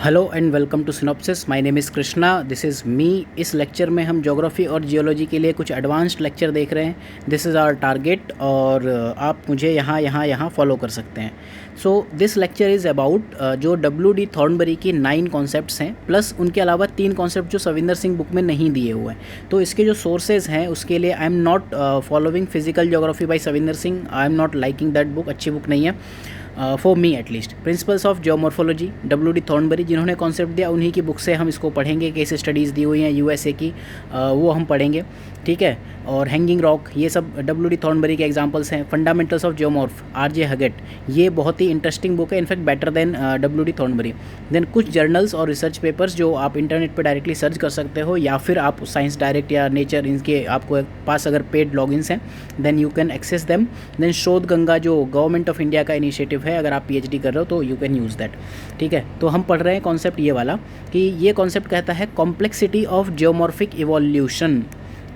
Hello and welcome to synopsis. My name is Krishna, this is me. इस lecture में हम geography और geology के लिए कुछ एडवांस्ड लेक्चर देख रहे हैं। दिस इज़ आवर टारगेट और आप मुझे यहाँ फॉलो कर सकते हैं। So this lecture is about जो W.D. थॉर्नबरी की 9 कॉन्सेप्ट्स हैं, प्लस उनके अलावा 3 कॉन्सेप्ट जो सविंदर सिंह बुक में नहीं दिए हुए हैं। तो इसके जो सोर्सेज हैं उसके लिए I am not following physical geography by Savinder Singh. I am not liking that book, अच्छी बुक नहीं है for me at least. Principles of geomorphology W.D. थॉर्नबरी जिन्होंने कॉन्सेप्ट दिया, उन्हीं की बुक से हम इसको पढ़ेंगे। केस स्टडीज़ दी हुई हैं USA की, वो हम पढ़ेंगे, ठीक है। और हैंगिंग रॉक, ये सब W.D. थॉर्नबरी के एग्जांपल्स हैं। Fundamentals of जियोमॉर्फ R.J. हगेट, ये बहुत ही इंटरेस्टिंग बुक है, in fact better than W.D. Thornbury. Then कुछ जर्नल्स और रिसर्च पेपर्स जो आप इंटरनेट पर डायरेक्टली सर्च कर सकते हो, या फिर आप साइंस डायरेक्ट या नेचर, इनके आपको पास अगर पेड लॉगिन्स हैं then you can access them. Then Shodh Ganga जो गवर्नमेंट ऑफ इंडिया का इनिशिएटिव है, अगर आप PhD कर रहे हो तो यू कैन यूज़ दैट, ठीक है। तो हम पढ़ रहे हैं कॉन्सेप्ट ये वाला, कि ये कॉन्सेप्ट कहता है complexity of geomorphic evolution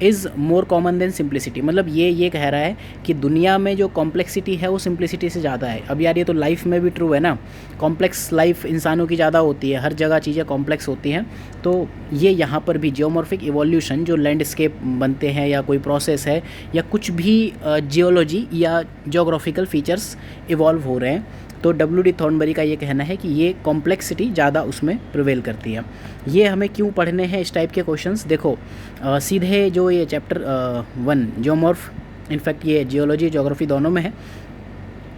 is more common than simplicity. मतलब ये कह रहा है कि दुनिया में जो कॉम्प्लेक्सिटी है वो सिंप्लिसिटी से ज़्यादा है। अब यार ये तो लाइफ में भी ट्रू है ना, कॉम्प्लेक्स लाइफ इंसानों की ज़्यादा होती है, हर जगह चीज़ें कॉम्प्लेक्स होती हैं। तो ये यहाँ पर भी जियोमॉर्फिक इवोल्यूशन, जो लैंडस्केप बनते हैं या कोई प्रोसेस है या कुछ भी जियोलॉजी या जियोग्राफिकल फीचर्स इवॉल्व हो रहे हैं, तो W.D. थॉर्नबरी का ये कहना है कि ये कॉम्प्लेक्सिटी ज़्यादा उसमें प्रिवेल करती है। ये हमें क्यों पढ़ने हैं इस टाइप के क्वेश्चंस? देखो सीधे जो ये चैप्टर 1 जियोमॉर्फ, इनफैक्ट ये जियोलॉजी ज्योग्राफी दोनों में है,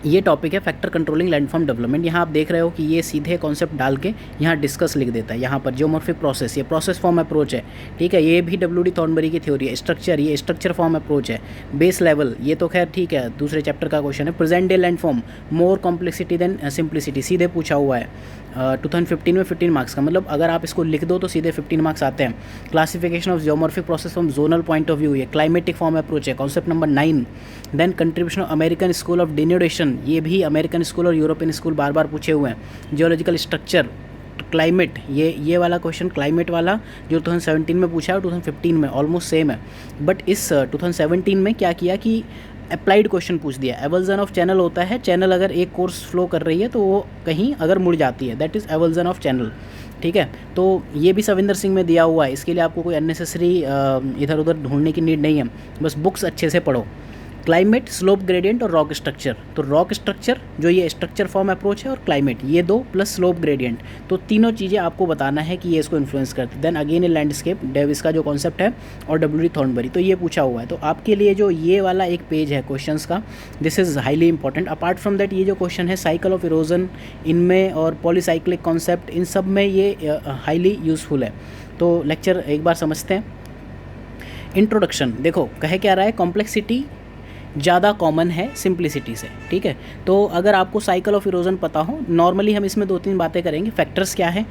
ये टॉपिक है फैक्टर कंट्रोलिंग लैंडफॉर्म डेवलपमेंट। यहाँ आप देख रहे हो कि ये सीधे कॉन्सेप्ट डाल के यहाँ डिस्कस लिख देता है। यहाँ पर जियोमॉर्फिक प्रोसेस, ये प्रोसेस फॉर्म अप्रोच है, ठीक है। ये भी W.D. थॉर्नबरी की थ्योरी है। स्ट्रक्चर, ये स्ट्रक्चर फॉर्म अप्रोच है। बेस लेवल, ये तो खैर ठीक है, दूसरे चैप्टर का क्वेश्चन है। प्रेजेंट डे लैंडफॉर्म, मोर कॉम्प्लेक्सिटी देन सिंप्लिसिटी, सीधे पूछा हुआ है 2015 में 15 मार्क्स का। मतलब अगर आप इसको लिख दो तो सीधे 15 मार्क्स आते हैं। Classification of geomorphic process from zonal point of view, ये क्लाइमेटिक फॉर्म अप्रोच है, concept number 9। Then contribution of American school of denudation, ये भी अमेरिकन स्कूल और यूरोपियन स्कूल बार बार पूछे हुए हैं। जियोलॉजिकल स्ट्रक्चर, क्लाइमेट, ये वाला क्वेश्चन क्लाइमेट वाला जो 2017 में पूछा है और 2015 में ऑलमोस्ट सेम है। बट इस 2017 में क्या किया कि अप्लाइड क्वेश्चन पूछ दिया। एवल्जन ऑफ चैनल होता है, चैनल अगर एक कोर्स फ्लो कर रही है तो वो कहीं अगर मुड़ जाती है, that is avulsion of channel, ठीक है। तो ये भी सविंदर सिंह में दिया हुआ है, इसके लिए आपको कोई अननेसेसरी इधर उधर ढूंढने की नीड नहीं है, बस बुक्स अच्छे से पढ़ो। क्लाइमेट, स्लोप ग्रेडियंट और रॉक स्ट्रक्चर, तो रॉक स्ट्रक्चर जो ये स्ट्रक्चर फॉर्म अप्रोच है, और क्लाइमेट, ये दो प्लस स्लोप ग्रेडियंट, तो तीनों चीज़ें आपको बताना है कि ये इसको इन्फ्लुएंस करती है। देन अगेन ए लैंडस्केप, डेविस का जो कॉन्सेप्ट है, और W.D. थॉर्नबरी, तो ये पूछा हुआ है। तो आपके लिए जो ये वाला एक पेज है क्वेश्चंस का, this is highly important. Apart from that, ये जो क्वेश्चन है साइकिल ऑफ इरोजन, इनमें और पॉलीसाइक्लिक कॉन्सेप्ट, इन सब में ये हाईली यूज़फुल है। तो लेक्चर एक बार समझते हैं। इंट्रोडक्शन, देखो कहे क्या रहा है, कॉम्प्लेक्सिटी ज़्यादा कॉमन है सिंप्लिसिटी से, ठीक है। तो अगर आपको साइकिल ऑफ इरोजन पता हो, नॉर्मली हम इसमें 2-3 बातें करेंगे। फैक्टर्स क्या है,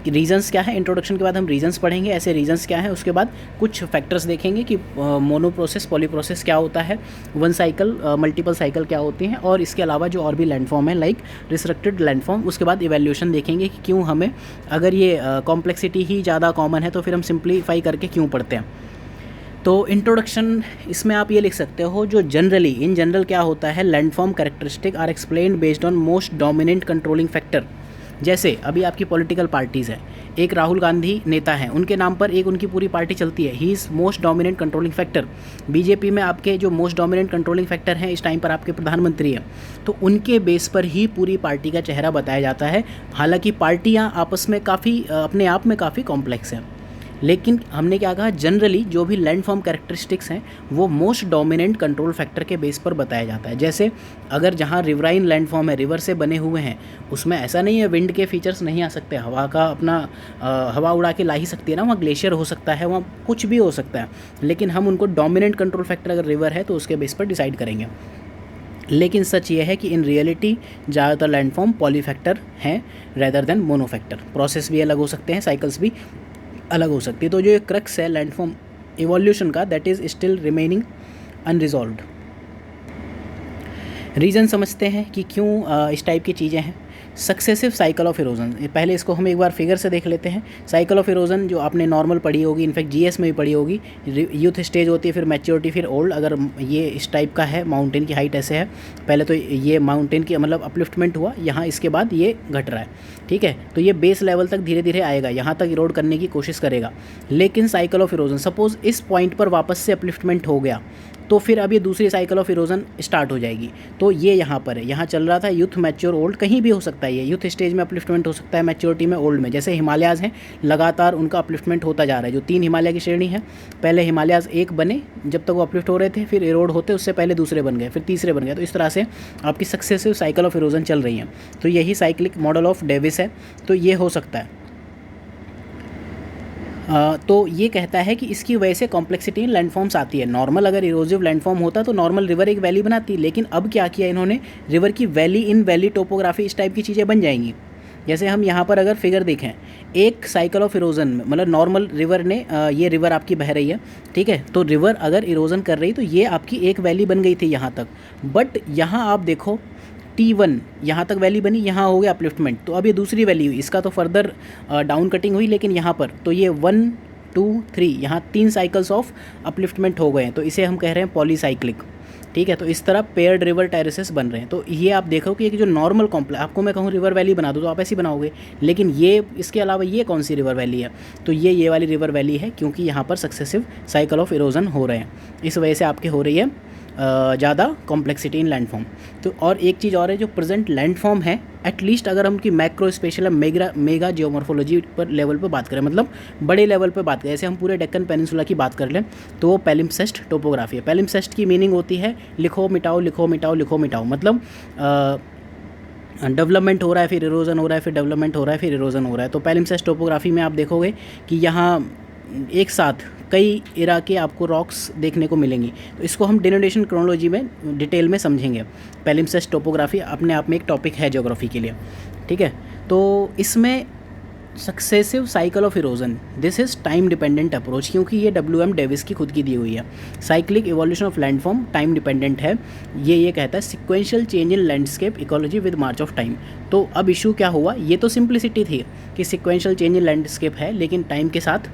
रीजंस क्या है, इंट्रोडक्शन के बाद हम रीजंस पढ़ेंगे, ऐसे रीजंस क्या है, उसके बाद कुछ फैक्टर्स देखेंगे कि मोनो प्रोसेस, पॉली प्रोसेस क्या होता है, वन साइकिल, मल्टीपल साइकिल क्या होती हैं, और इसके अलावा जो और भी लैंडफॉर्म है लाइक रिस्ट्रिक्टेड लैंडफॉर्म। उसके बाद इवैल्यूएशन देखेंगे कि क्यों हमें, अगर ये कॉम्प्लेक्सिटी ही ज़्यादा कॉमन है तो फिर हम सिंप्लीफाई करके क्यों पढ़ते हैं। तो इंट्रोडक्शन, इसमें आप ये लिख सकते हो, जो जनरली इन जनरल क्या होता है, landform characteristic are explained based on most dominant controlling factor. जैसे अभी आपकी पॉलिटिकल पार्टीज़ हैं, एक राहुल गांधी नेता हैं, उनके नाम पर एक उनकी पूरी पार्टी चलती है, he is most dominant controlling factor. BJP में आपके जो मोस्ट डोमिनेंट कंट्रोलिंग फैक्टर हैं इस टाइम पर आपके प्रधानमंत्री हैं, तो उनके बेस पर ही पूरी पार्टी का चेहरा बताया जाता है। हालांकि पार्टियां आपस में काफ़ी अपने आप में काफ़ी कॉम्प्लेक्स हैं, लेकिन हमने क्या कहा, जनरली जो भी लैंडफॉर्म कैरेक्टरिस्टिक्स हैं वो मोस्ट डोमिनेंट कंट्रोल फैक्टर के बेस पर बताया जाता है। जैसे अगर जहाँ रिवराइन लैंडफॉर्म है, रिवर से बने हुए हैं, उसमें ऐसा नहीं है विंड के फीचर्स नहीं आ सकते, हवा का अपना हवा उड़ा के ला ही सकती है ना, वहाँ ग्लेशियर हो सकता है, वहाँ कुछ भी हो सकता है, लेकिन हम उनको डोमिनेंट कंट्रोल फैक्टर अगर रिवर है तो उसके बेस पर डिसाइड करेंगे। लेकिन सच ये है कि इन रियलिटी ज़्यादातर लैंडफॉर्म पॉलीफैक्टर हैं रेदर देन मोनोफैक्टर। प्रोसेस भी अलग हो सकते हैं, साइकिल्स भी अलग हो सकती है। तो जो ये क्रक्स है लैंडफॉर्म इवोल्यूशन का, that is still remaining unresolved. Reason समझते हैं कि क्यों इस टाइप की चीज़ें हैं। Successive cycle of erosion. पहले इसको हम एक बार फिगर से देख लेते हैं। साइकिल ऑफ इरोजन जो आपने नॉर्मल पढ़ी होगी, इनफैक्ट जीएस में भी पढ़ी होगी। यूथ स्टेज होती है, फिर मैच्योरिटी, फिर ओल्ड। अगर ये इस टाइप का है, माउंटेन की हाइट ऐसे है, पहले तो ये माउंटेन की मतलब अपलिफ्टमेंट हुआ यहाँ, इसके बाद ये घट रहा है, ठीक है। तो ये बेस लेवल तक धीरे धीरे आएगा, यहाँ तक इरोड करने की कोशिश करेगा। लेकिन साइकिल ऑफ इरोजन, सपोज इस पॉइंट पर वापस से अपलिफ्टमेंट हो गया, तो फिर अब ये दूसरी साइकिल ऑफ इरोजन स्टार्ट हो जाएगी। तो ये यहाँ पर है, यहाँ चल रहा था यूथ, मैच्योर, ओल्ड, कहीं भी हो सकता है। ये यूथ स्टेज में अपलिफ्टमेंट हो सकता है, मैच्योरिटी में, ओल्ड में। जैसे हिमालयाज़ हैं, लगातार उनका अपलिफ्टमेंट होता जा रहा है। जो 3 हिमालय की श्रेणी है, पहले हिमालयाज़ 1 बने जब तक वो अपलिफ्ट हो रहे थे, फिर इरोड होते उससे पहले दूसरे बन गए, फिर तीसरे बन गए। तो इस तरह से आपकी सक्सेसिव साइकिल ऑफ इरोजन चल रही है। तो यही साइक्लिक मॉडल ऑफ डेविस है। तो ये हो सकता है। तो ये कहता है कि इसकी वजह से कॉम्प्लेक्सिटी इन लैंडफॉर्म्स आती है। नॉर्मल अगर इरोजिव लैंडफॉर्म होता तो नॉर्मल रिवर एक वैली बनाती, लेकिन अब क्या किया इन्होंने, रिवर की वैली इन वैली टोपोग्राफी, इस टाइप की चीज़ें बन जाएंगी। जैसे हम यहाँ पर अगर फिगर देखें, एक साइकिल ऑफ इरोजन में, मतलब नॉर्मल रिवर ने, ये रिवर आपकी बह रही है, ठीक है। तो रिवर अगर इरोजन कर रही तो ये आपकी एक वैली बन गई थी यहाँ तक। बट यहाँ आप देखो T1 यहाँ तक वैली बनी, यहाँ हो गया अपलिफ्टमेंट, तो अब ये दूसरी वैली हुई, इसका तो फर्दर डाउन कटिंग हुई। लेकिन यहाँ पर तो ये 1 2 3 यहाँ 3 साइकिल्स ऑफ अपलिफ्टमेंट हो गए हैं। तो इसे हम कह रहे हैं पॉलीसाइक्लिक, ठीक है। तो इस तरह पेयर्ड रिवर टेरेसेस बन रहे हैं। तो ये आप देखो कि जो नॉर्मल कॉम्प्लेक्स, आपको मैं कहूँ रिवर वैली बना दो तो आप ऐसी बनाओगे, लेकिन ये इसके अलावा ये कौन सी रिवर वैली है, तो ये वाली रिवर वैली है, क्योंकि यहाँ पर सक्सेसिव साइकिल ऑफ इरोजन हो रहे हैं। इस वजह से आपके हो रही है ज़्यादा कॉम्प्लेक्सिटी इन लैंडफॉर्म। तो और एक चीज़ और है, जो प्रेजेंट लैंडफॉर्म है, एटलीस्ट अगर हम उनकी मैक्रो स्पेशल मेगा जियोमॉर्फोलॉजी पर लेवल पर बात करें, मतलब बड़े लेवल पर बात करें, जैसे हम पूरे डेक्कन पेनिनसुला की बात कर लें, तो वो पैलिम्पसेस्ट टोपोग्राफी है। पैलिम्पसेस्ट की मीनिंग होती है लिखो मिटाओ, लिखो मिटाओ, लिखो मिटाओ। मतलब डेवलपमेंट हो रहा है, फिर इरोजन हो रहा है, फिर डेवलपमेंट हो रहा है, फिर इरोजन हो रहा है। तो पैलिम्पसेस्ट टोपोग्राफी में आप देखोगे कि यहाँ एक साथ कई इरा के आपको रॉक्स देखने को मिलेंगी। तो इसको हम डिनोटेशन क्रोनोलॉजी में डिटेल में समझेंगे। पैलिम्पसेस्ट टोपोग्राफी अपने आप में एक टॉपिक है ज्योग्राफी के लिए, ठीक है। तो इसमें successive cycle of erosion, this is time dependent approach, क्योंकि ये WM डेविस की खुद की दी हुई है। Cyclic evolution of landform time dependent है। ये कहता है sequential change in landscape ecology with March of time. तो अब इशू क्या हुआ, ये तो सिंप्लिसिटी थी कि सिक्वेंशियल चेंज इन लैंडस्केप है, लेकिन टाइम के साथ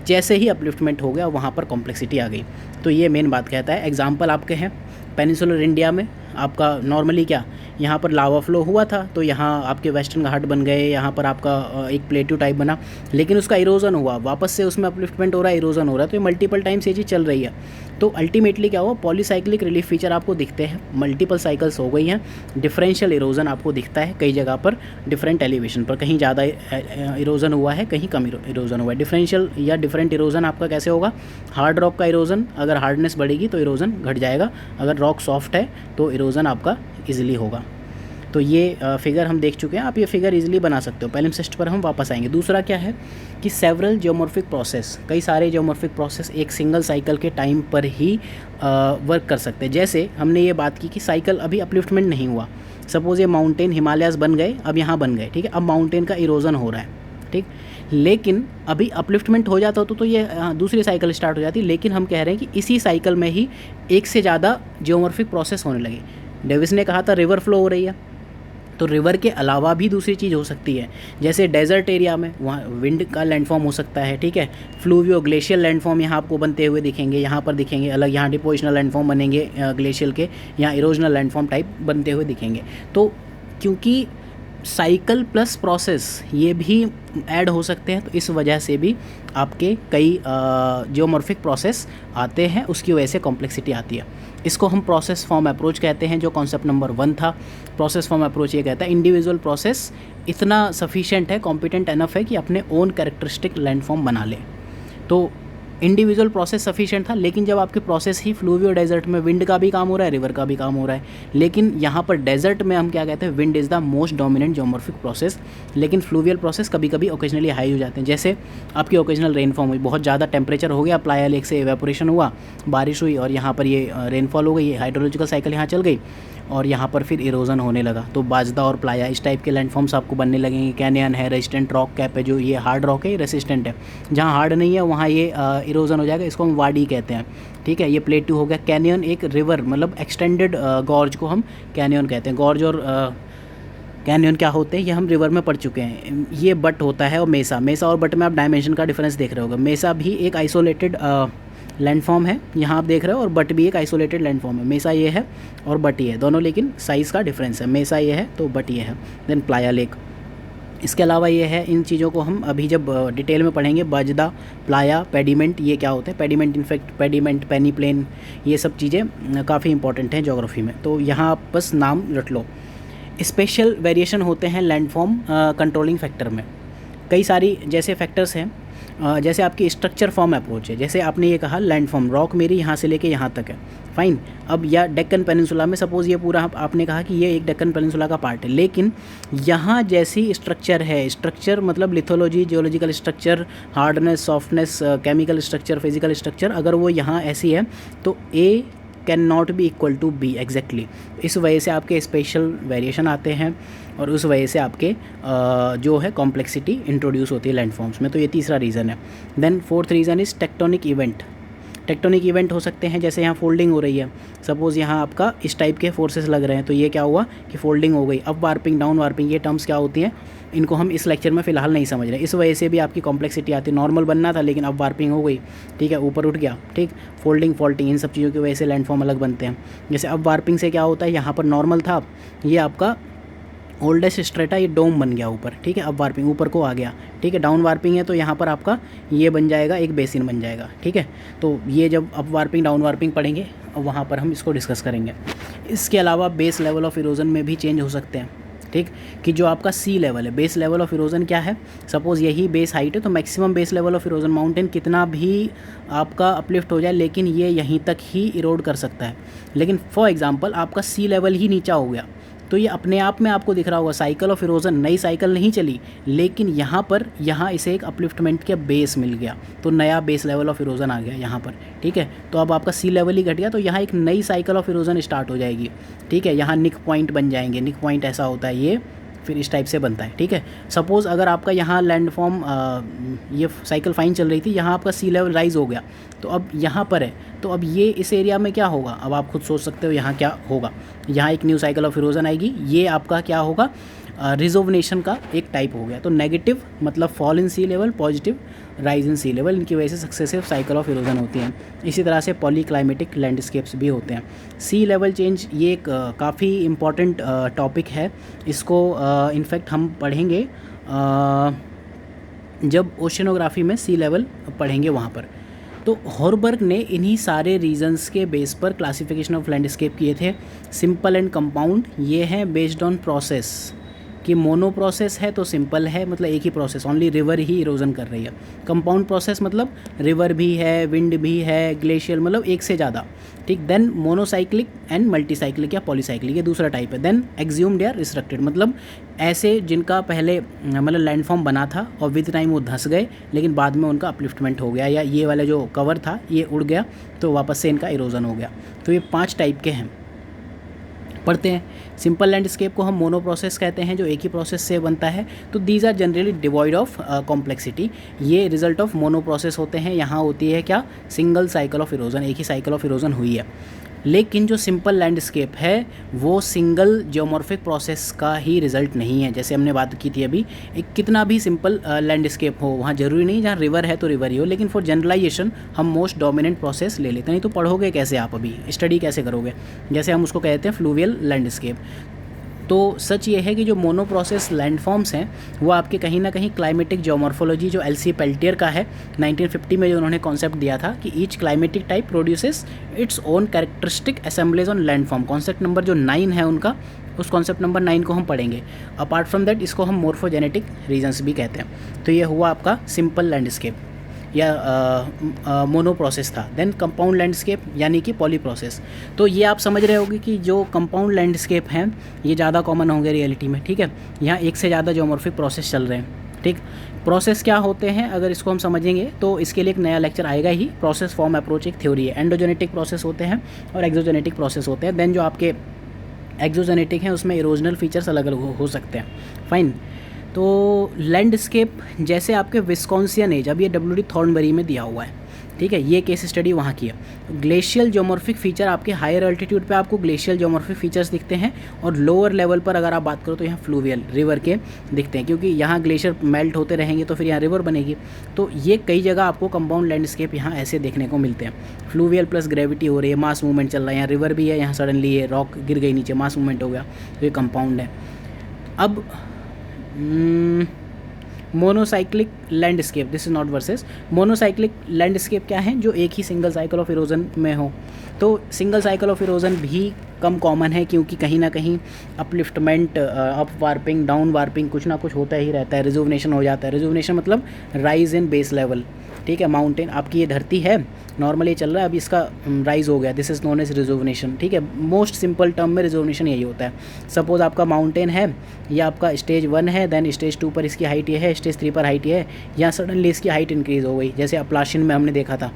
जैसे ही अपलिफ्टमेंट हो गया वहाँ पर कॉम्प्लेक्सिटी आ गई। तो ये मेन बात कहता है। एग्जाम्पल आपके हैं पेनिनसुलर इंडिया में आपका नॉर्मली क्या, यहाँ पर लावा फ्लो हुआ था, तो यहाँ आपके वेस्टर्न घाट बन गए, यहाँ पर आपका एक प्लेट्यू टाइप बना, लेकिन उसका इरोजन हुआ, वापस से उसमें अपलिफ्टमेंट हो रहा है, इरोजन हो रहा है। तो ये मल्टीपल टाइम्स ये चीज़ चल रही है। तो अल्टीमेटली क्या हुआ, पॉलीसाइक्लिक रिलीफ फीचर आपको दिखते हैं, मल्टीपल साइकिल्स हो गई हैं। डिफरेंशियल इरोजन आपको दिखता है कई जगह पर, डिफरेंट एलिवेशन पर, कहीं ज़्यादा इरोजन हुआ है, कहीं कम इरोजन हुआ है। डिफरेंशियल या डिफरेंट इरोजन आपका कैसे होगा, हार्ड रॉक का इरोजन, अगर हार्डनेस बढ़ेगी तो इरोजन घट जाएगा, अगर रॉक सॉफ्ट है तो इरोजन आपका ईजिली होगा। तो ये फिगर हम देख चुके हैं, आप ये फिगर इजीली बना सकते हो। पैलिम्पसेस्ट पर हम वापस आएंगे। दूसरा क्या है कि सेवरल जियोमॉर्फिक प्रोसेस, कई सारे जियोमॉर्फिक प्रोसेस एक सिंगल साइकिल के टाइम पर ही वर्क कर सकते हैं। जैसे हमने ये बात की कि साइकिल अभी अपलिफ्टमेंट नहीं हुआ, सपोज़ ये माउंटेन हिमालयाज़ बन गए, अब यहाँ बन गए, ठीक है। अब माउंटेन का इरोजन हो रहा है, ठीक, लेकिन अभी अपलिफ्टमेंट हो जाता तो ये दूसरी साइकिल स्टार्ट हो जाती। लेकिन हम कह रहे हैं कि इसी साइकिल में ही एक से ज़्यादा जियोमॉर्फिक प्रोसेस होने लगे। डेविस ने कहा था रिवर फ्लो हो रही है, तो रिवर के अलावा भी दूसरी चीज़ हो सकती है। जैसे डेजर्ट एरिया में वहाँ विंड का लैंडफॉर्म हो सकता है, ठीक है। फ्लूवियो ग्लेशियल लैंडफॉर्म यहाँ आपको बनते हुए दिखेंगे, यहाँ पर दिखेंगे अलग, यहाँ डिपोजिशनल लैंडफॉर्म बनेंगे ग्लेशियल के, यहाँ इरोजनल लैंडफॉर्म टाइप बनते हुए दिखेंगे। तो क्योंकि साइकिल प्लस प्रोसेस ये भी ऐड हो सकते हैं, तो इस वजह से भी आपके कई जियोमॉर्फिक प्रोसेस आते हैं, उसकी वजह से कॉम्प्लेक्सिटी आती है। इसको हम प्रोसेस फॉर्म अप्रोच कहते हैं, जो कॉन्सेप्ट नंबर 1 था। प्रोसेस फॉर्म अप्रोच ये कहता है इंडिविजुअल प्रोसेस इतना सफिशिएंट है, कॉम्पिटेंट एनफ है कि अपने ओन कैरेक्टरिस्टिक लैंडफॉर्म बना ले। तो इंडिविजुअल प्रोसेस सफिशिएंट था, लेकिन जब आपके प्रोसेस ही फ्लूवियो डेजर्ट में विंड का भी काम हो रहा है, रिवर का भी काम हो रहा है, लेकिन यहाँ पर डेजर्ट में हम क्या कहते हैं, wind is the most dominant geomorphic process, लेकिन फ्लूवियल प्रोसेस कभी कभी ओकेजनली हाई हो जाते हैं। जैसे आपकी ओकेजनल रेनफॉर्म हुई, बहुत ज़्यादा टेम्परेचर हो गया, प्लाया लेक से एवेपोरेशन हुआ, बारिश हुई और यहाँ पर ये रेनफॉल हो गई, हाइड्रोलॉजिकल साइकिल यहाँ चल गई और यहाँ पर फिर इरोजन होने लगा। तो बाजदा और प्लाया इस टाइप के लैंडफॉर्म्स आपको बनने लगेंगे। कैनियन है, रेजिस्टेंट रॉक कैप है, जो ये हार्ड रॉक है, ये रेसिस्टेंट है। जहाँ हार्ड नहीं है वहाँ ये इरोजन हो जाएगा, इसको हम वाडी कहते हैं, ठीक है। ये प्लेट्यू हो गया। कैनियन एक रिवर, मतलब एक्सटेंडेड गॉर्ज को हम कैनियन कहते हैं। गॉर्ज और कैनियन क्या होते हैं ये हम रिवर में पढ़ चुके हैं। ये बट होता है और मेसा, मेसा और बट में आप डायमेंशन का डिफरेंस देख रहे होगे। मेसा भी एक आइसोलेटेड लैंडफॉर्म है, यहाँ आप देख रहे हो, और बट भी एक आइसोलेटेड लैंडफॉर्म है। मेसा ये है और बट ये है, दोनों लेकिन साइज़ का डिफरेंस है। मेसा ये है तो बट ये है। देन प्लाया लेक, इसके अलावा ये है, इन चीज़ों को हम अभी जब डिटेल में पढ़ेंगे, बाजदा, प्लाया, पेडिमेंट, ये क्या होते हैं, पेडिमेंट इनफैक्ट पेडिमेंट, पेनीप्लेन, ये सब चीज़ें काफ़ी इंपॉर्टेंट हैं ज्योग्राफी में, तो यहाँ आप बस नाम रट लो। स्पेशल वेरिएशन होते हैं लैंडफॉर्म कंट्रोलिंग फैक्टर में, कई सारी जैसे फैक्टर्स हैं, जैसे आपकी स्ट्रक्चर फॉर्म अप्रोच है, जैसे आपने ये कहा लैंडफॉर्म, रॉक मेरी यहाँ से लेके यहाँ तक है, फाइन। अब या डेक्कन पेनिनसुला में सपोज़ ये पूरा आपने कहा कि ये एक डेक्कन पेनिनसुला का पार्ट है, लेकिन यहाँ जैसी स्ट्रक्चर है, स्ट्रक्चर मतलब lithology, geological structure, hardness, softness, chemical structure, physical structure, अगर वो यहाँ ऐसी है तो A can not be equal to B exactly. इस वजह से आपके स्पेशल वेरिएशन आते हैं और उस वजह से आपके जो है कॉम्प्लेक्सिटी इंट्रोड्यूस होती है लैंडफॉर्म्स में, तो ये तीसरा रीज़न है। Then fourth reason is tectonic event. Tectonic event हो सकते हैं जैसे यहाँ फोल्डिंग हो रही है, सपोज़ यहाँ आपका इस टाइप के फोर्सेस लग रहे हैं, तो ये क्या हुआ कि फोल्डिंग हो गई। अप वार्पिंग, डाउन वार्पिंग, ये टर्म्स क्या होती हैं, इनको हम इस लेक्चर में फ़िलहाल नहीं समझ रहे, इस वजह से भी आपकी कॉम्प्लेक्सिटी आती है। नॉर्मल बनना था लेकिन अप वार्पिंग हो गई, ठीक है, ऊपर उठ गया, ठीक। फोल्डिंग, फॉल्टिंग, इन सब चीज़ों की वजह से लैंडफॉर्म अलग बनते हैं। जैसे अप वार्पिंग से क्या होता है, यहाँ पर नॉर्मल था, ये आपका ओल्डेस्ट स्ट्रेटा, ये डोम बन गया ऊपर, ठीक है, अप वार्पिंग ऊपर को आ गया, ठीक है। डाउन वार्पिंग है तो यहाँ पर आपका ये बन जाएगा, एक बेसिन बन जाएगा, ठीक है। तो ये जब अप वार्पिंग डाउन वार्पिंग पढ़ेंगे वहाँ पर हम इसको डिस्कस करेंगे। इसके अलावा बेस लेवल ऑफ इरोजन में भी चेंज हो सकते हैं, ठीक, कि जो आपका सी लेवल है, बेस लेवल ऑफ इरोजन क्या है, सपोज़ यही बेस हाइट है तो maximum base level of erosion, mountain कितना भी आपका अपलिफ्ट हो जाए लेकिन ये यहीं तक ही इरोड कर सकता है। लेकिन फॉर एग्जांपल आपका सी लेवल ही नीचा हो गया तो ये अपने आप में आपको दिख रहा होगा साइकिल ऑफ इरोजन, नई साइकिल नहीं चली, लेकिन यहाँ इसे एक अपलिफ्टमेंट के बेस मिल गया, तो नया बेस लेवल ऑफ इरोजन आ गया यहाँ पर, ठीक है। तो अब आपका सी लेवल ही घट गया तो यहाँ एक नई साइकिल ऑफ इरोजन स्टार्ट हो जाएगी, ठीक है। यहाँ निक पॉइंट बन जाएंगे, निक पॉइंट ऐसा होता है, ये फिर इस टाइप से बनता है, ठीक है। सपोज़ अगर आपका यहाँ लैंडफॉर्म ये साइकिल फाइन चल रही थी, यहाँ आपका सी लेवल राइज हो गया तो अब यहाँ पर है, तो अब ये इस एरिया में क्या होगा, अब आप खुद सोच सकते हो यहाँ क्या होगा, यहाँ एक न्यू साइकिल ऑफ इरोजन आएगी, ये आपका क्या होगा, रिजोवनेशन का एक टाइप हो गया। तो नेगेटिव मतलब fall in sea level, positive rise in sea level, इनकी वजह से सक्सेसिव साइकिल ऑफ इरोजन होती हैं। इसी तरह से पॉलीक्लाइमेटिक लैंडस्केप्स भी होते हैं। सी लेवल चेंज ये एक काफ़ी इम्पॉर्टेंट टॉपिक है, इसको इनफैक्ट हम पढ़ेंगे जब ओशनोग्राफी में सी लेवल पढ़ेंगे वहाँ पर। तो हॉरबर्ग ने इन्हीं सारे रीजंस के बेस पर क्लासिफिकेशन ऑफ लैंडस्केप किए थे। सिंपल एंड कंपाउंड ये हैं बेस्ड ऑन प्रोसेस, कि मोनो प्रोसेस है तो सिंपल है, मतलब एक ही प्रोसेस, ओनली रिवर ही इरोजन कर रही है। कंपाउंड प्रोसेस मतलब रिवर भी है, विंड भी है, ग्लेशियर, मतलब एक से ज़्यादा, ठीक। देन मोनोसाइक्लिक एंड मल्टीसाइक्लिक या पॉलीसाइक्लिक, ये दूसरा टाइप है। देन एक्ज्यूम्ड या रिस्ट्रिक्टेड, मतलब ऐसे जिनका पहले मतलब लैंडफॉर्म बना था और विद टाइम वो धंस गए लेकिन बाद में उनका अपलिफ्टमेंट हो गया, या ये वाला जो कवर था ये उड़ गया तो वापस से इनका इरोजन हो गया। तो ये 5 टाइप के हैं, पढ़ते हैं। सिंपल लैंडस्केप को हम मोनो प्रोसेस कहते हैं, जो एक ही प्रोसेस से बनता है। तो these are generally devoid of complexity, ये रिजल्ट ऑफ मोनो प्रोसेस होते हैं। यहाँ होती है क्या, सिंगल साइकिल ऑफ इरोजन, एक ही साइकिल ऑफ इरोजन हुई है। लेकिन जो सिंपल लैंडस्केप है वो सिंगल जियोमॉर्फिक प्रोसेस का ही रिजल्ट नहीं है। जैसे हमने बात की थी अभी, एक कितना भी सिंपल लैंडस्केप हो, वहाँ ज़रूरी नहीं जहाँ रिवर है तो रिवर ही हो, लेकिन फॉर जनरलाइजेशन हम मोस्ट डोमिनेंट प्रोसेस ले लेते हैं। नहीं तो पढ़ोगे कैसे आप, अभी स्टडी कैसे करोगे। जैसे हम उसको कहते हैं फ्लूवियल लैंडस्केप। तो सच ये है कि जो मोनो प्रोसेस लैंडफॉर्म्स हैं वो आपके कहीं ना कहीं क्लाइमेटिक जियोमॉर्फोलॉजी, जो एलसी पेल्टियर का है 1950 में, जो उन्होंने कॉन्सेप्ट दिया था कि each climatic type produces its own characteristic assemblies on landform. Concept number जो 9 है उनका, उस कॉन्सेप्ट नंबर 9 को हम पढ़ेंगे। अपार्ट फ्रॉम दैट इसको हम मोर्फोजेनेटिक रीजन्स भी कहते हैं। तो ये हुआ आपका सिंपल लैंडस्केप या मोनो प्रोसेस था। देन कंपाउंड लैंडस्केप यानी कि पॉली प्रोसेस। तो ये आप समझ रहे होंगे कि जो कंपाउंड लैंडस्केप हैं ये ज़्यादा कॉमन होंगे रियलिटी में, ठीक है। यहाँ एक से ज़्यादा जियोमॉर्फिक प्रोसेस चल रहे हैं, ठीक। प्रोसेस क्या होते हैं अगर इसको हम समझेंगे तो इसके लिए एक नया लेक्चर आएगा ही। प्रोसेस फॉर्म अप्रोच एक थ्योरी है। एंडोजेनेटिक प्रोसेस होते हैं और एक्सोजेनेटिक प्रोसेस होते हैं। देन जो आपके एक्सोजेनेटिक हैं उसमें इरोजनल फीचर्स अलग अलग हो सकते हैं, फाइन। तो लैंडस्केप जैसे आपके विस्कॉन्सियन एज, अब ये WD थॉर्नबरी में दिया हुआ है ठीक है, ये केस स्टडी वहाँ की है। ग्लेशियल ज्योमॉर्फिक फीचर आपके हायर अल्टीट्यूड पे आपको ग्लेशियल ज्योमॉर्फिक फीचर्स दिखते हैं, और लोअर लेवल पर अगर आप बात करो तो यहाँ फ्लूवियल रिवर के दिखते हैं, क्योंकि यहाँ ग्लेशियर मेल्ट होते रहेंगे तो फिर यहाँ रिवर बनेगी। तो ये कई जगह आपको कंपाउंड लैंडस्केप यहाँ ऐसे देखने को मिलते हैं। फ्लूवियल प्लस ग्रेविटी हो रही है, मास मूवमेंट चल रहा है, यहाँ रिवर भी है, यहाँ सडनली ये रॉक गिर गई नीचे, मास मूवमेंट हो गया, तो ये कंपाउंड है। अब monocyclic landscape, this is not versus. Monocyclic landscape क्या है? जो एक ही सिंगल साइकिल ऑफ इरोजन में हो। तो सिंगल साइकिल ऑफ इरोजन भी कम कॉमन है, क्योंकि कहीं ना कहीं upliftment, up warping, down warping कुछ ना कुछ होता ही रहता है, रिजुवनेशन हो जाता है। रिजुवनेशन मतलब राइज इन बेस लेवल, ठीक है। माउंटेन आपकी ये धरती है, नॉर्मली चल रहा है, अभी इसका राइज हो गया, this is known as rejuvenation, ठीक है। मोस्ट सिंपल टर्म में रिजुवनेशन यही होता है। सपोज आपका माउंटेन है, या आपका स्टेज 1 है, देन स्टेज 2 पर इसकी हाइट ये है, स्टेज 3 पर हाइट ये है, या सडनली इसकी हाइट इंक्रीज़ हो गई, जैसे अपलाशिन में हमने देखा था,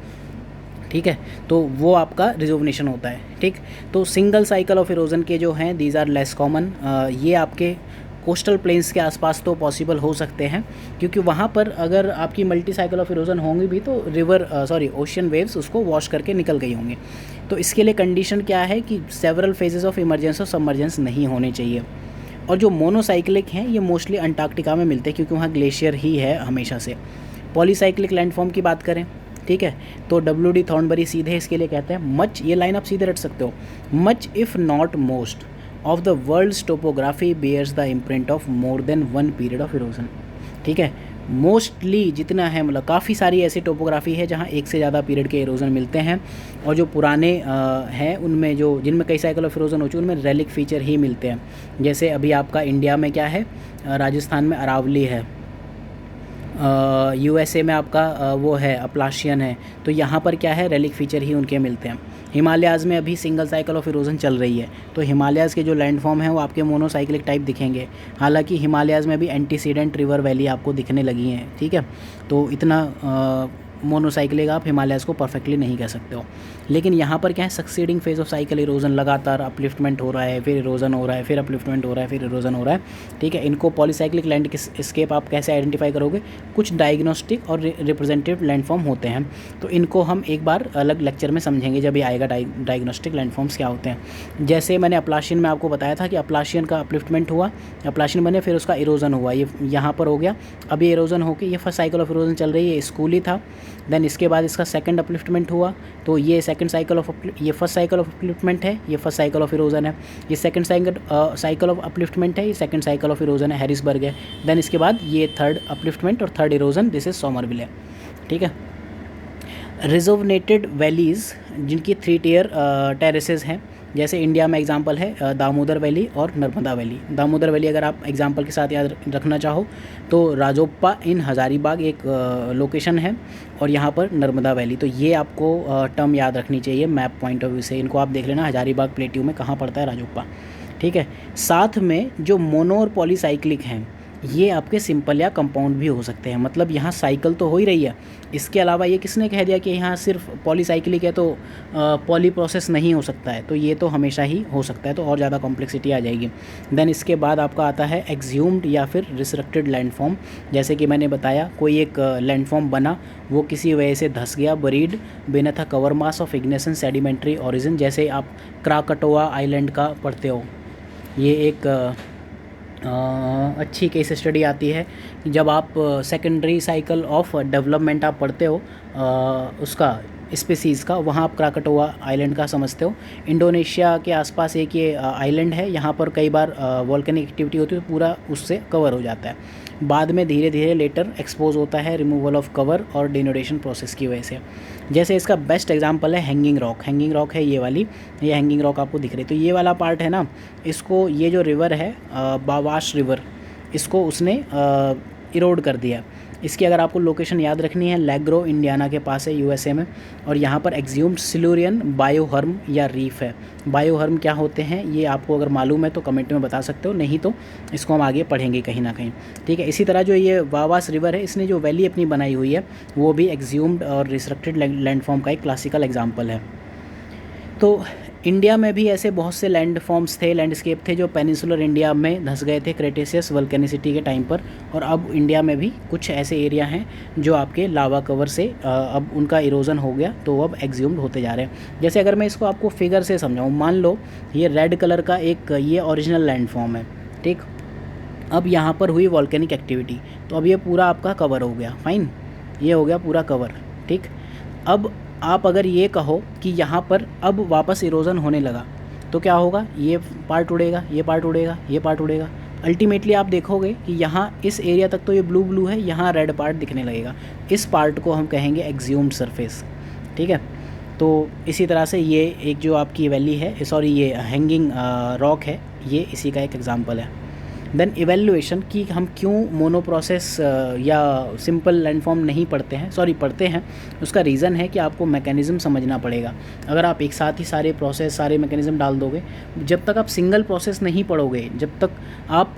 ठीक है। तो वो आपका रिजुवनेशन होता है, ठीक। तो सिंगल साइकिल ऑफ इरोजन के जो हैं, दीज आर लेस कॉमन। ये आपके कोस्टल प्लेन्स के आसपास तो पॉसिबल हो सकते हैं, क्योंकि वहाँ पर अगर आपकी मल्टी साइकिल ऑफ इरोजन होंगी भी तो ओशियन वेव्स उसको वॉश करके निकल गई होंगी। तो इसके लिए कंडीशन क्या है कि सेवरल फेजेस ऑफ इमरजेंस और सबमर्जेंस नहीं होने चाहिए। और जो मोनोसाइक्लिक हैं ये मोस्टली अंटार्कटिका में मिलते हैं, क्योंकि वहाँ ग्लेशियर ही है हमेशा से। पॉलीसाइक्लिक लैंडफॉर्म की बात करें, ठीक है, तो WD थॉर्नबरी सीधे इसके लिए कहते हैं मच, ये लाइन आप सीधे रट सकते हो, much if not most of the world's topography bears the imprint of more than one period of erosion, ठीक है। मोस्टली जितना है, मतलब काफ़ी सारी ऐसी टोपोग्राफी है जहाँ एक से ज़्यादा पीरियड के इरोजन मिलते हैं, और जो पुराने हैं उनमें जो जिनमें कई साइकिल ऑफ इरोजन हो चुके उनमें रेलिक फीचर ही मिलते हैं। जैसे अभी आपका इंडिया में क्या है, राजस्थान में अरावली है, USA में आपका वो है अपलाशियन है, तो यहाँ पर क्या है, रेलिक फीचर ही उनके मिलते हैं। हिमालयाज़ में अभी सिंगल साइकिल ऑफ इरोजन चल रही है, तो हिमालयाज़ के जो लैंडफॉर्म हैं वो आपके मोनोसाइक्लिक टाइप दिखेंगे। हालांकि हिमालयाज़ में भी एंटीसीडेंट रिवर वैली आपको दिखने लगी हैं, ठीक है। तो इतना मोनोसाइक्लिक आप हिमालयाज़ को परफेक्टली नहीं कह सकते हो। लेकिन यहाँ पर क्या है, succeeding phase of cycle erosion, लगातार अपलिफ्टमेंट हो रहा है, फिर इरोजन हो रहा है, फिर अपलिफ्टमेंट हो रहा है, फिर इरोजन हो रहा है, ठीक है। इनको पॉलीसाइक्लिक लैंडस्केप आप कैसे आइडेंटिफाई करोगे? कुछ डायग्नोस्टिक और रिप्रेजेंटेटिव लैंडफॉर्म होते हैं, तो इनको हम एक बार अलग लेक्चर में समझेंगे जब ये आएगा, डायग्नोस्टिक लैंडफॉर्म्स क्या होते हैं। जैसे मैंने अपलाशियन में आपको बताया था कि अपलाशियन का अपलिफ्टमेंट हुआ, अपलाशियन बने, फिर उसका इरोजन हुआ, ये यहाँ पर हो गया, अब ये इरोजन होकर ये फर्स्ट साइकिल ऑफ इरोजन चल रही है, स्कूल ही था। देन इसके बाद इसका सेकंड अपलिफ्टमेंट हुआ, तो ये सेकंड साइकिल ऑफ, ये फर्स्ट साइकिल ऑफ अपलिफ्टमेंट है, ये फर्स्ट साइकिल ऑफ इरोजन है, ये सेकंड साइकिल ऑफ अपलिफ्टमेंट है, ये सेकंड साइकिल ऑफ इरोजन है, हैरिसबर्ग है। देन इसके बाद ये थर्ड अपलिफ्टमेंट और third erosion, this is Somerville है, ठीक है। रिजोवनेटेड वैलीज़ जिनकी 3 टियर टेरेसेस हैं, जैसे इंडिया में एग्जांपल है दामोदर वैली और नर्मदा वैली। दामोदर वैली अगर आप एग्जांपल के साथ याद रखना चाहो तो राजोप्पा इन हज़ारीबाग एक लोकेशन है, और यहाँ पर नर्मदा वैली। तो ये आपको टर्म याद रखनी चाहिए मैप पॉइंट ऑफ व्यू से, इनको आप देख लेना हज़ारीबाग प्लेट्यू में कहाँ पड़ता है राजोप्पा, ठीक है। साथ में जो मोनो और पॉलीसाइक्लिक हैं ये आपके सिंपल या कंपाउंड भी हो सकते हैं, मतलब यहाँ साइकिल तो हो ही रही है, इसके अलावा ये किसने कह दिया कि यहाँ सिर्फ पॉलीसाइक्लिक है तो पॉली प्रोसेस नहीं हो सकता है? तो ये तो हमेशा ही हो सकता है, तो और ज़्यादा कॉम्प्लेक्सिटी आ जाएगी। देन इसके बाद आपका आता है एक्सह्यूम्ड या फिर रिस्ट्रिक्टेड लैंडफॉर्म। जैसे कि मैंने बताया, कोई एक लैंडफॉर्म बना, वो किसी वजह से धंस गया, buried beneath a cover mass of ignition sedimentary origin. जैसे आप क्राकटोआ आइलैंड का पढ़ते हो, ये एक अच्छी केस स्टडी आती है जब आप सेकेंडरी साइकिल ऑफ डेवलपमेंट आप पढ़ते हो उसका स्पीसीज़ का, वहाँ आप क्राकटोआ आइलैंड का समझते हो। इंडोनेशिया के आसपास एक ये आइलैंड है, यहाँ पर कई बार वॉल्केनिक एक्टिविटी होती है तो पूरा उससे कवर हो जाता है। बाद में धीरे धीरे लेटर एक्सपोज होता है रिमूवल ऑफ कवर और डिनोडेशन प्रोसेस की वजह से। जैसे इसका बेस्ट एग्जांपल है हैंगिंग रॉक। हैंगिंग रॉक है ये वाली, ये हैंगिंग रॉक आपको दिख रही है। तो ये वाला पार्ट है ना, इसको ये जो रिवर है बावाश रिवर, इसको उसने इरोड कर दिया। इसकी अगर आपको लोकेशन याद रखनी है, लैग्रो इंडियाना के पास है USA में, और यहाँ पर एक्सह्यूम्ड सिल्यूरियन बायोहर्म या रीफ है। बायोहर्म क्या होते हैं ये आपको अगर मालूम है तो कमेंट में बता सकते हो, नहीं तो इसको हम आगे पढ़ेंगे कहीं ना कहीं, ठीक है। इसी तरह जो ये वावास रिवर है, इसने जो वैली अपनी बनाई हुई है वो भी एक्सह्यूम्ड और रिस्ट्रिक्टेड लैंडफॉर्म का एक क्लासिकल एग्जाम्पल है। तो इंडिया में भी ऐसे बहुत से लैंड फॉर्म्स थे, लैंडस्केप थे जो पेनिनसुलर इंडिया में धंस गए थे क्रेटेशियस वल्केनिसिटी के टाइम पर, और अब इंडिया में भी कुछ ऐसे एरिया हैं जो आपके लावा कवर से अब उनका इरोजन हो गया, तो अब एक्सह्यूम्ड होते जा रहे हैं। जैसे अगर मैं इसको आपको फिगर से समझाऊँ, मान लो ये रेड कलर का एक ये ओरिजिनल लैंड फॉर्म है, ठीक। अब यहाँ पर हुई वॉल्केनिक एक्टिविटी, तो अब ये पूरा आपका कवर हो गया, फाइन, ये हो गया पूरा कवर, ठीक। अब आप अगर ये कहो कि यहाँ पर अब वापस इरोजन होने लगा, तो क्या होगा, ये पार्ट उड़ेगा, ये पार्ट उड़ेगा, ये पार्ट उड़ेगा। अल्टीमेटली आप देखोगे कि यहाँ इस एरिया तक तो ये ब्लू ब्लू है, यहाँ रेड पार्ट दिखने लगेगा। इस पार्ट को हम कहेंगे एक्सह्यूम्ड सरफेस, ठीक है। तो इसी तरह से ये एक जो आपकी वैली है, सॉरी ये हैंगिंग रॉक है, ये इसी का एक एग्जांपल है। देन इवेल्युएशन कि हम क्यों मोनोप्रोसेस या सिंपल लैंडफॉर्म नहीं पढ़ते हैं, सॉरी पढ़ते हैं, उसका रीज़न है कि आपको मैकेनिज़्म समझना पड़ेगा। अगर आप एक साथ ही सारे प्रोसेस सारे मैकेनिज़्म डाल दोगे, जब तक आप सिंगल प्रोसेस नहीं पढ़ोगे, जब तक आप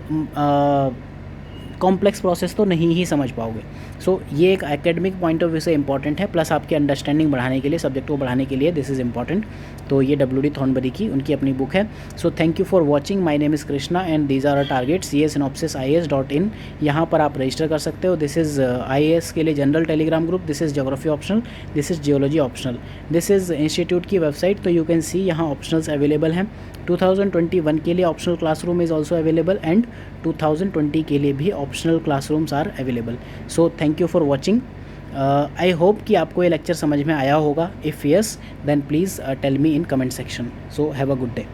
कॉम्प्लेक्स प्रोसेस तो नहीं ही समझ पाओगे। सो ये एक एकेडमिक पॉइंट ऑफ व्यू से इंपॉर्टेंट है, प्लस आपकी अंडरस्टैंडिंग बढ़ाने के लिए, सब्जेक्ट को बढ़ाने के लिए दिस इज़ इंपॉर्टेंट। तो ये WD थॉर्नबरी की उनकी अपनी बुक है। So thank you for watching, my name is Krishna and these are our targets, ये synopsisias.in, यहाँ पर आप रजिस्टर कर सकते हो। दिस इज़ IAS के लिए general telegram group, this is geography optional, this is geology optional, this is institute की वेबसाइट, तो यू कैन सी यहाँ ऑप्शनल्स अवेलेबल हैं। 2021 के लिए optional classroom is also available and 2020 के लिए भी optional classrooms are available. So thank you for watching. I hope कि आपको ये लेक्चर समझ में आया होगा। If yes then please tell me in comment section. So have a good day.